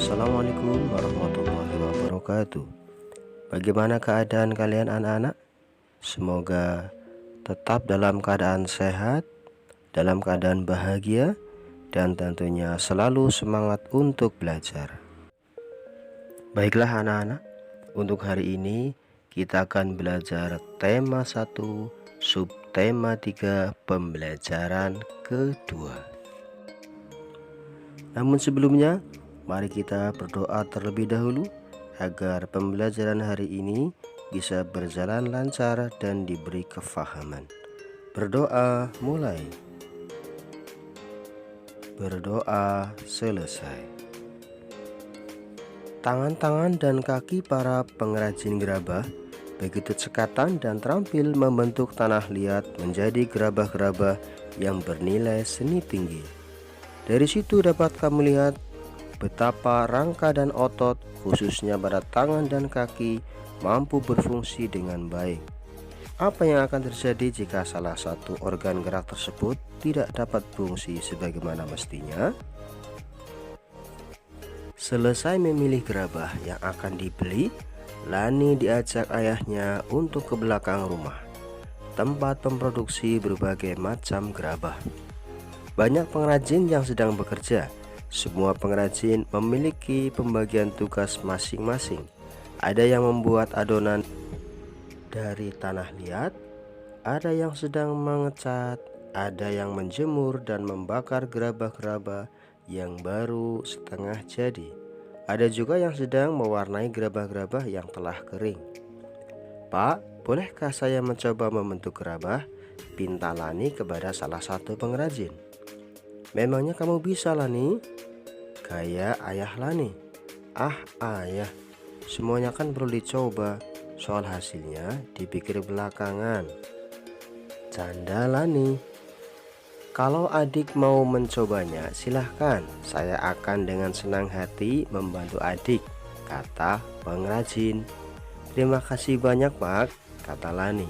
Assalamualaikum warahmatullahi wabarakatuh. Bagaimana keadaan kalian anak-anak? Semoga tetap dalam keadaan sehat, dalam keadaan bahagia, dan tentunya selalu semangat untuk belajar. Baiklah anak-anak, untuk hari ini kita akan belajar tema 1, subtema 3, pembelajaran kedua. Namun sebelumnya, mari kita berdoa terlebih dahulu agar pembelajaran hari ini bisa berjalan lancar dan diberi kefahaman. Berdoa mulai. Berdoa selesai. Tangan-tangan dan kaki para pengrajin gerabah begitu cekatan dan terampil membentuk tanah liat menjadi gerabah-gerabah yang bernilai seni tinggi. Dari situ dapat kamu lihat betapa rangka dan otot khususnya pada tangan dan kaki mampu berfungsi dengan baik. Apa yang akan terjadi jika salah satu organ gerak tersebut tidak dapat berfungsi sebagaimana mestinya? Selesai memilih gerabah yang akan dibeli, Lani diajak ayahnya untuk ke belakang rumah, tempat memproduksi berbagai macam gerabah. Banyak pengrajin yang sedang bekerja. Semua pengrajin memiliki pembagian tugas masing-masing. Ada yang membuat adonan dari tanah liat, ada yang sedang mengecat, ada yang menjemur dan membakar gerabah-gerabah yang baru setengah jadi. Ada juga yang sedang mewarnai gerabah-gerabah yang telah kering. "Pak, bolehkah saya mencoba membentuk gerabah?" pinta Lani kepada salah satu pengrajin. "Memangnya kamu bisa, Lani?" gaya ayah Lani. "Ah ayah, semuanya kan perlu dicoba, soal hasilnya dipikir belakangan," canda Lani. "Kalau adik mau mencobanya silahkan, saya akan dengan senang hati membantu adik," kata pengrajin. "Terima kasih banyak Pak," kata Lani.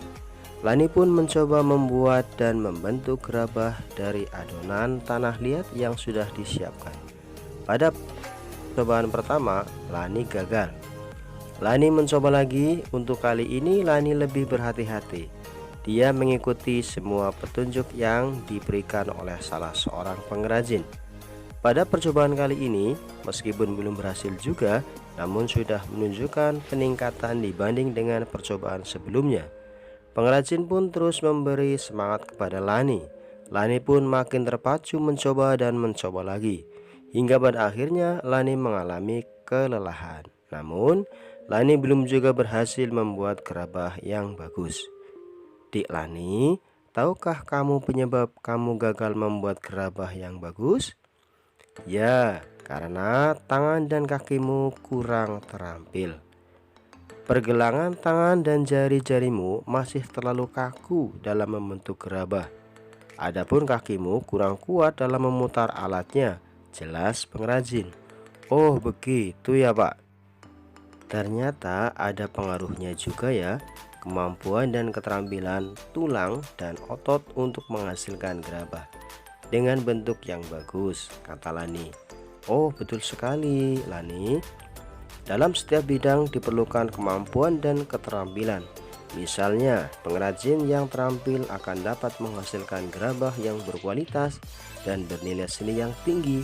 Lani pun mencoba membuat dan membentuk gerabah dari adonan tanah liat yang sudah disiapkan. Pada percobaan pertama, Lani gagal. Lani mencoba lagi. Untuk kali ini Lani lebih berhati-hati. Dia mengikuti semua petunjuk yang diberikan oleh salah seorang pengrajin. Pada percobaan kali ini, meskipun belum berhasil juga, namun sudah menunjukkan peningkatan dibanding dengan percobaan sebelumnya. Pengrajin pun terus memberi semangat kepada Lani. Lani pun makin terpacu mencoba dan mencoba lagi, hingga pada akhirnya Lani mengalami kelelahan. Namun, Lani belum juga berhasil membuat gerabah yang bagus. "Dik Lani, tahukah kamu penyebab kamu gagal membuat gerabah yang bagus?" "Ya, karena tangan dan kakimu kurang terampil. Pergelangan tangan dan jari-jarimu masih terlalu kaku dalam membentuk gerabah. Adapun kakimu kurang kuat dalam memutar alatnya," jelas pengrajin. "Oh begitu ya Pak. Ternyata ada pengaruhnya juga ya, kemampuan dan keterampilan tulang dan otot untuk menghasilkan gerabah dengan bentuk yang bagus," kata Lani. "Oh betul sekali Lani. Dalam setiap bidang diperlukan kemampuan dan keterampilan. Misalnya, pengrajin yang terampil akan dapat menghasilkan gerabah yang berkualitas dan bernilai seni yang tinggi.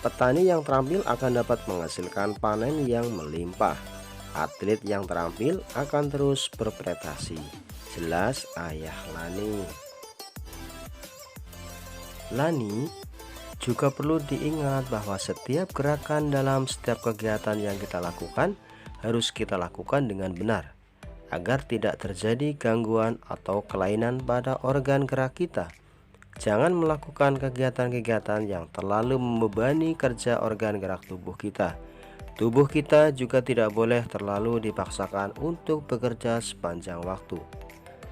Petani yang terampil akan dapat menghasilkan panen yang melimpah. Atlet yang terampil akan terus berprestasi," jelas ayah Lani. Lani juga perlu diingat bahwa setiap gerakan dalam setiap kegiatan yang kita lakukan harus kita lakukan dengan benar, agar tidak terjadi gangguan atau kelainan pada organ gerak kita. Jangan melakukan kegiatan-kegiatan yang terlalu membebani kerja organ gerak tubuh kita. Tubuh kita juga tidak boleh terlalu dipaksakan untuk bekerja sepanjang waktu.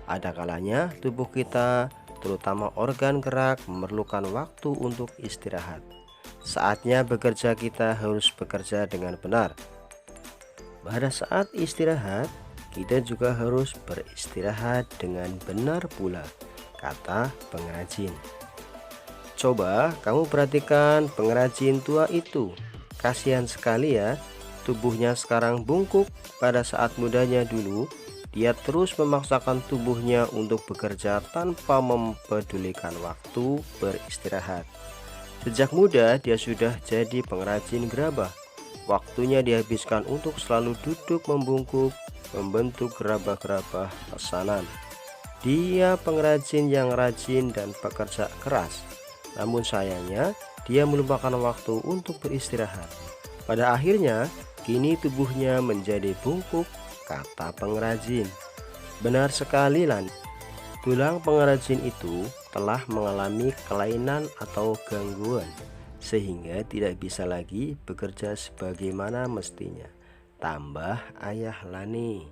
Ada kalanya tubuh kita, terutama organ gerak, memerlukan waktu untuk istirahat. Saatnya bekerja kita harus bekerja dengan benar. Pada saat istirahat, kita juga harus beristirahat dengan benar pula, kata pengrajin. Coba kamu perhatikan pengrajin tua itu. Kasihan sekali ya, tubuhnya sekarang bungkuk. Pada saat mudanya dulu, dia terus memaksakan tubuhnya untuk bekerja tanpa mempedulikan waktu beristirahat. Sejak muda dia sudah jadi pengrajin gerabah. Waktunya dihabiskan untuk selalu duduk membungkuk, membentuk gerabah-gerabah pesanan. Dia pengrajin yang rajin dan pekerja keras. Namun sayangnya, dia melupakan waktu untuk beristirahat. Pada akhirnya, kini tubuhnya menjadi bungkuk, kata pengrajin. Benar sekali, Lan. Tulang pengrajin itu telah mengalami kelainan atau gangguan, sehingga tidak bisa lagi bekerja sebagaimana mestinya. Tambah ayah Lani.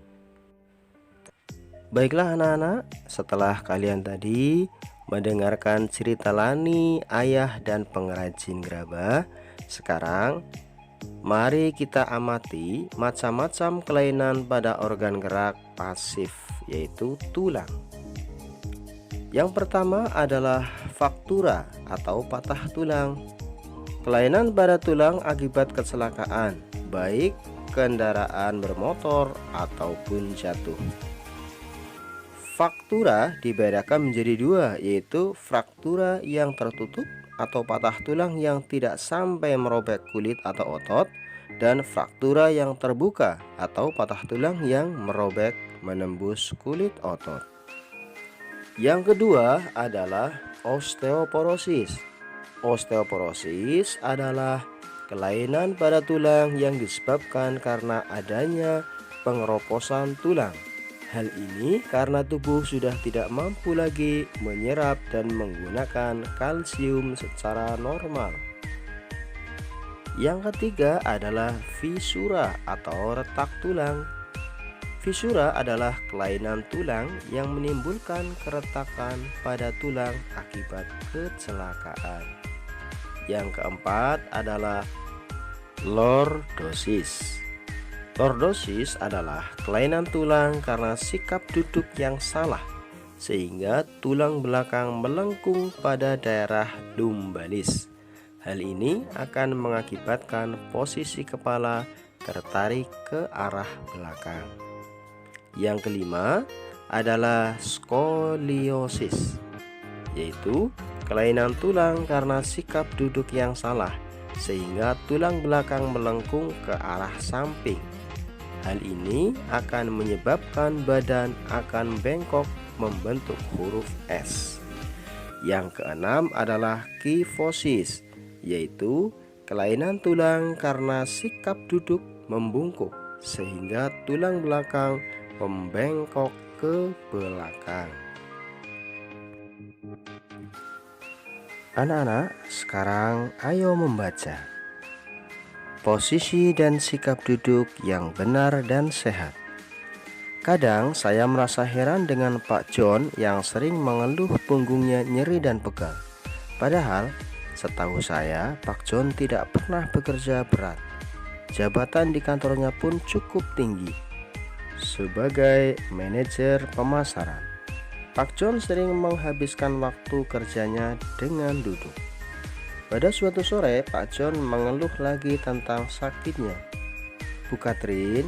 Baiklah anak-anak, setelah kalian tadi mendengarkan cerita Lani, ayah dan pengrajin gerabah, sekarang mari kita amati macam-macam kelainan pada organ gerak pasif, yaitu tulang. Yang pertama adalah fraktura atau patah tulang. Kelainan pada tulang akibat kecelakaan, baik kendaraan bermotor ataupun jatuh. Fraktura dibedakan menjadi dua, yaitu fraktura yang tertutup atau patah tulang yang tidak sampai merobek kulit atau otot, dan fraktura yang terbuka atau patah tulang yang merobek menembus kulit otot. Yang kedua adalah osteoporosis. Osteoporosis adalah kelainan pada tulang yang disebabkan karena adanya pengeroposan tulang. Hal ini karena tubuh sudah tidak mampu lagi menyerap dan menggunakan kalsium secara normal. Yang ketiga adalah fisura atau retak tulang. Fisura adalah kelainan tulang yang menimbulkan keretakan pada tulang akibat kecelakaan. Yang keempat adalah lordosis. Lordosis adalah kelainan tulang karena sikap duduk yang salah, sehingga tulang belakang melengkung pada daerah lumbalis. Hal ini akan mengakibatkan posisi kepala tertarik ke arah belakang. Yang kelima adalah skoliosis, yaitu kelainan tulang karena sikap duduk yang salah, sehingga tulang belakang melengkung ke arah samping. Hal ini akan menyebabkan badan akan bengkok membentuk huruf S. Yang keenam adalah kifosis, yaitu kelainan tulang karena sikap duduk membungkuk, sehingga tulang belakang membengkok ke belakang. Anak-anak, sekarang ayo membaca. Posisi dan sikap duduk yang benar dan sehat. Kadang saya merasa heran dengan Pak John yang sering mengeluh punggungnya nyeri dan pegal. Padahal, setahu saya, Pak John tidak pernah bekerja berat. Jabatan di kantornya pun cukup tinggi. Sebagai manajer pemasaran, Pak John sering menghabiskan waktu kerjanya dengan duduk. Pada suatu sore, Pak John mengeluh lagi tentang sakitnya. Bu Katrin,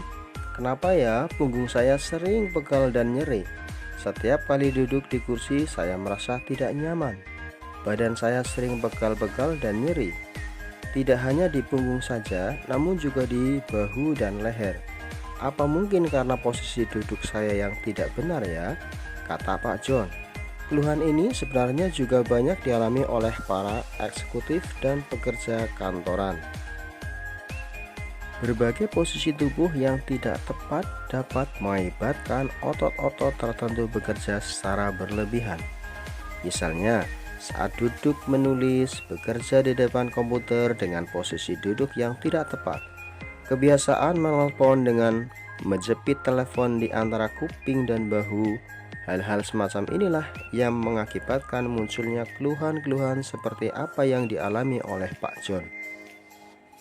kenapa ya punggung saya sering pegal dan nyeri? Setiap kali duduk di kursi, saya merasa tidak nyaman. Badan saya sering pegal-pegal dan nyeri. Tidak hanya di punggung saja, namun juga di bahu dan leher. Apa mungkin karena posisi duduk saya yang tidak benar ya? Kata Pak John. Keluhan ini sebenarnya juga banyak dialami oleh para eksekutif dan pekerja kantoran. Berbagai posisi tubuh yang tidak tepat dapat mengakibatkan otot-otot tertentu bekerja secara berlebihan. Misalnya, saat duduk menulis, bekerja di depan komputer dengan posisi duduk yang tidak tepat. Kebiasaan menelpon dengan menjepit telepon di antara kuping dan bahu. Hal-hal semacam inilah yang mengakibatkan munculnya keluhan-keluhan seperti apa yang dialami oleh Pak John.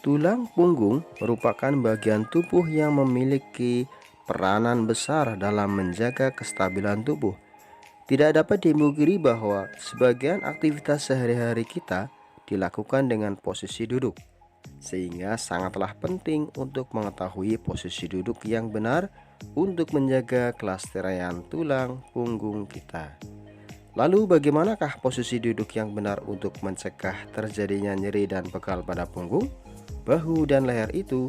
Tulang punggung merupakan bagian tubuh yang memiliki peranan besar dalam menjaga kestabilan tubuh. Tidak dapat dipungkiri bahwa sebagian aktivitas sehari-hari kita dilakukan dengan posisi duduk. sehingga sangatlah penting untuk mengetahui posisi duduk yang benar untuk menjaga kelestarian tulang punggung kita. Lalu bagaimanakah posisi duduk yang benar untuk mencegah terjadinya nyeri dan pegal pada punggung, bahu, dan leher itu?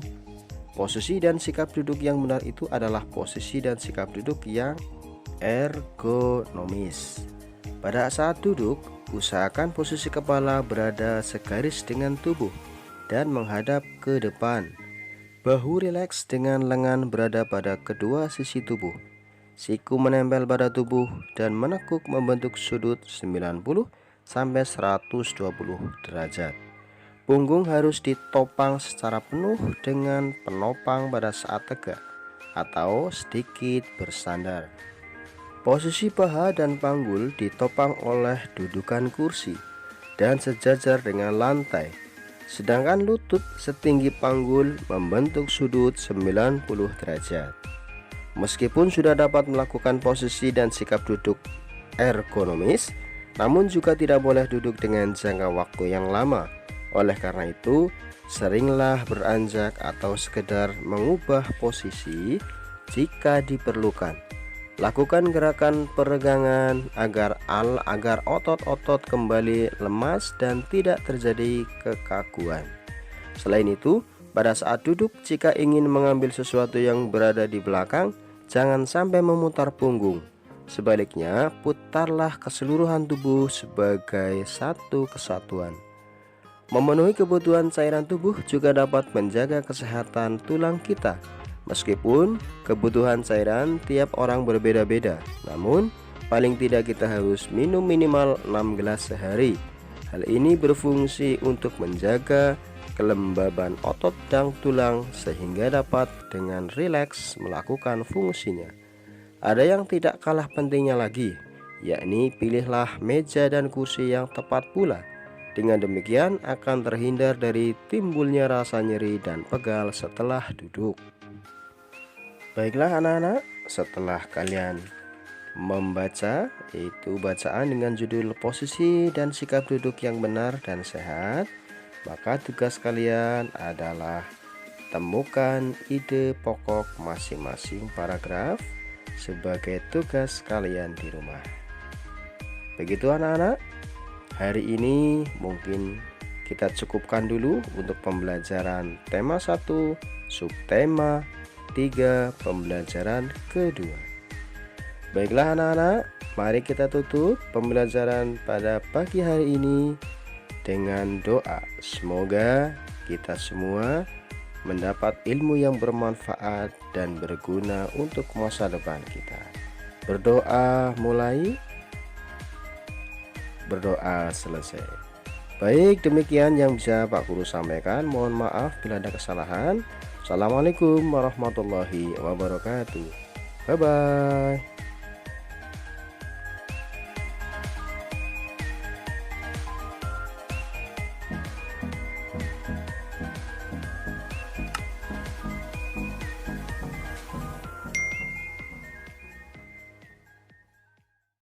Posisi dan sikap duduk yang benar itu adalah posisi dan sikap duduk yang ergonomis. Pada saat duduk, usahakan posisi kepala berada segaris dengan tubuh dan menghadap ke depan. Bahu rileks dengan lengan berada pada kedua sisi tubuh. Siku menempel pada tubuh dan menekuk membentuk sudut 90 sampai 120 derajat. Punggung harus ditopang secara penuh dengan penopang pada saat tegak atau sedikit bersandar. Posisi paha dan panggul ditopang oleh dudukan kursi dan sejajar dengan lantai. Sedangkan lutut setinggi panggul membentuk sudut 90 derajat. Meskipun sudah dapat melakukan posisi dan sikap duduk ergonomis, namun juga tidak boleh duduk dengan jangka waktu yang lama. Oleh karena itu, seringlah beranjak atau sekedar mengubah posisi jika diperlukan. Lakukan gerakan peregangan agar otot-otot kembali lemas dan tidak terjadi kekakuan. Selain itu, pada saat duduk, jika ingin mengambil sesuatu yang berada di belakang, jangan sampai memutar punggung. Sebaliknya, putarlah keseluruhan tubuh sebagai satu kesatuan. Memenuhi kebutuhan cairan tubuh juga dapat menjaga kesehatan tulang kita. Meskipun kebutuhan cairan tiap orang berbeda-beda, namun paling tidak kita harus minum minimal 6 gelas sehari. Hal ini berfungsi untuk menjaga kelembaban otot dan tulang sehingga dapat dengan rileks melakukan fungsinya. Ada yang tidak kalah pentingnya lagi, yakni pilihlah meja dan kursi yang tepat pula. Dengan demikian akan terhindar dari timbulnya rasa nyeri dan pegal setelah duduk. Baiklah anak-anak, setelah kalian membaca yaitu bacaan dengan judul posisi dan sikap duduk yang benar dan sehat, maka tugas kalian adalah temukan ide pokok masing-masing paragraf sebagai tugas kalian di rumah. Begitu anak-anak, hari ini mungkin kita cukupkan dulu untuk pembelajaran tema 1, subtema 3, pembelajaran kedua. Baiklah anak-anak, mari kita tutup pembelajaran pada pagi hari ini dengan doa. Semoga kita semua mendapat ilmu yang bermanfaat dan berguna untuk masa depan kita. Berdoa mulai, berdoa selesai. Baik, demikian yang bisa Pak Guru sampaikan. Mohon maaf bila ada kesalahan. Assalamualaikum warahmatullahi wabarakatuh. Bye-bye.